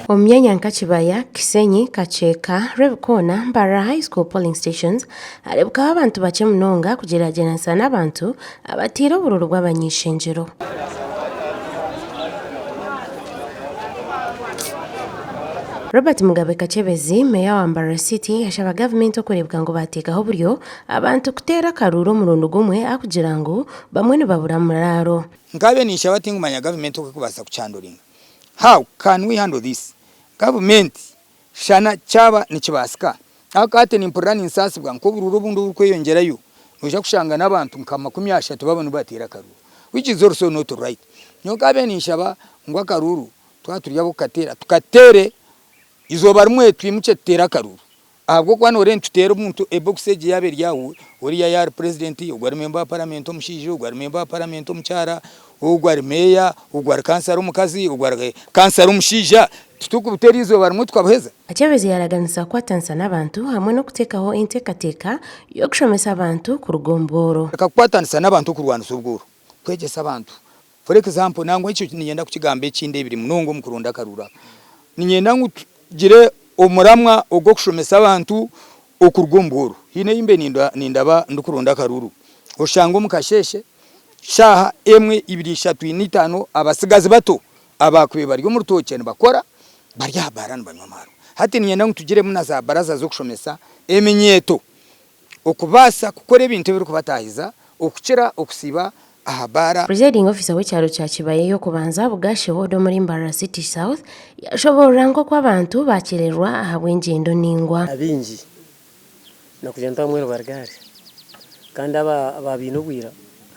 Omyanya nka Kibaya, Kisenyi, Kacheka, Rebukona, Mbara High School polling stations harebukaho abantu bake munonga kugerageza n'abantu abatira obururu bw'abanyeshenjero. Robert Mugabe Kachebezi, meya wa Mbara City, yashaba government okurebuka ngo bateekaho buryo abantu kuteera karuro murundi gumwe akugira ngo bamwe nibabura muraro. Nkabe nishaba tingumanya government okubasa kuchandoringa. How can we handle this? Government shana chaba nikibasika akate nimpurani insasi bwa nkobururu bundu kweyongerayo noja kushanga nabantu nkama 30 babone batira karuru, which is also not right. Nyokabe nishaba ngwa karuru twaturya bukatera tukatere izo barumwe twimuce tera karuru ahubwo kwana ore ntutera umuntu eboxage yabe ryawo ori ya yar president ugwa member parliament omushije ugwa member parliament omuchara ugwa meya ugwa kansara omukazi ugwa kansara omushija tutukubutera izo barumwe twabaheza. Kachebezi yaraganisa kwatansa n'abantu hamwe no kutekaho intekateka yo kushomesa abantu ku rugomboro akakwatanisa n'abantu ku Rwanda sobworo kwegesa abantu. For example nangwa icyo niyenda kukigambe kinde biri munongo mukurunda karura ninyenda ngire omuramwa ogwo kushomesa abantu okurugomboro hine imbe nindaba ndukurunda karuru oshango mukasheshe shaha emwe 2 3 5 abasigazi bato abakwe bari mu rutoke bakora bari abarana banyamaro hati ninyenda ngutugire munaza baraza zo kushomesa eminyeto okubasa gukora ibintu biri kubatahiza okukira okusiba ahabara. Presiding officer w'ekyaro kya Kibaya yo kubanza bugashe hodo muri Mbara City South yashobora ngo kwabantu bakererwa ahabw'engendo ningwa abinji no kugenda mwero bargari kandi ababinubwira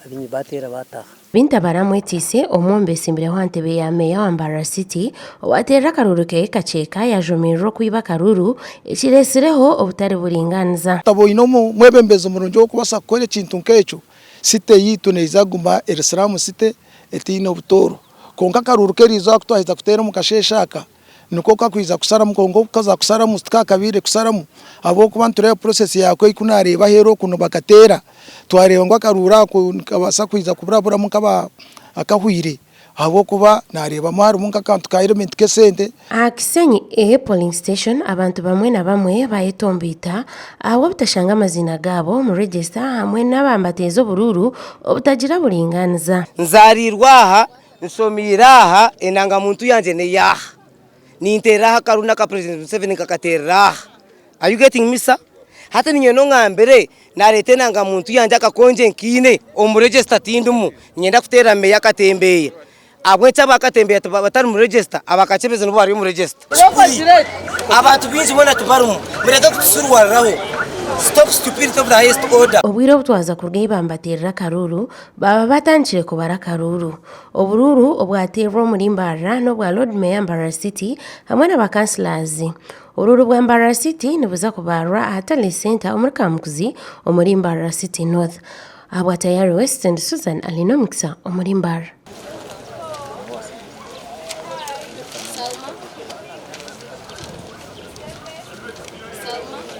abinyi batera bataha Binta baramwetise omwombe simbire hwantebe ya meya wa Mbara City watera karuru ke Kacheka yajomero kwiba karuru ekiresireho obutari buringaniza tabo inomo mwebembezo murunjo wo kubasa kore kintu nkecho site yitu neizaguma Erisalamu site etino butoro konka karuru keriza kutwahiza kutera mukasheshaka nuko kakwiza kusara mukongo kaza kusara mustika kabire kusaramu abo kubantu rero process yako ikunareba hero kuno bakatera twareba ngo akarura kabasa kwiza kuburabura mukaba akahwire abo kuba nareba maru munka kantu ka element kesente. Kisenyi polling station abantu bamwe na bamwe bayetombita aho butashanga amazina gabo mu register hamwe n'abambatezo bururu obutagira buringaniza. Nzarirwaha nsomiraha enanga muntu yanje ne yaha ninteraha karuna ka president Museveni kakateraha. Are you getting me sir? Hata ninyeno ngambere narete nanga muntu yanje akakonje nkine omuregister tindumu nyenda kutera meya katembeye abwetsa bakatembeye batari mu register abakachebeze no bari mu register abantu binzi bona tubarumu murega kusurwaraho. Stop stupidity of the highest order. Obwiro butwaza kurgei bambaterera karuru baba batangire kubara karuru obururu obwaterwa muri Mbara no bwa Lord Mayor Mbara City hamwe n'abakansilazi. Ururu bwa Mbara City nibuza kubarwa ahatali center omurikamukuzi omuri Mbara City North abwa Tayari West and Susan Alinomiksa omuri Mbara.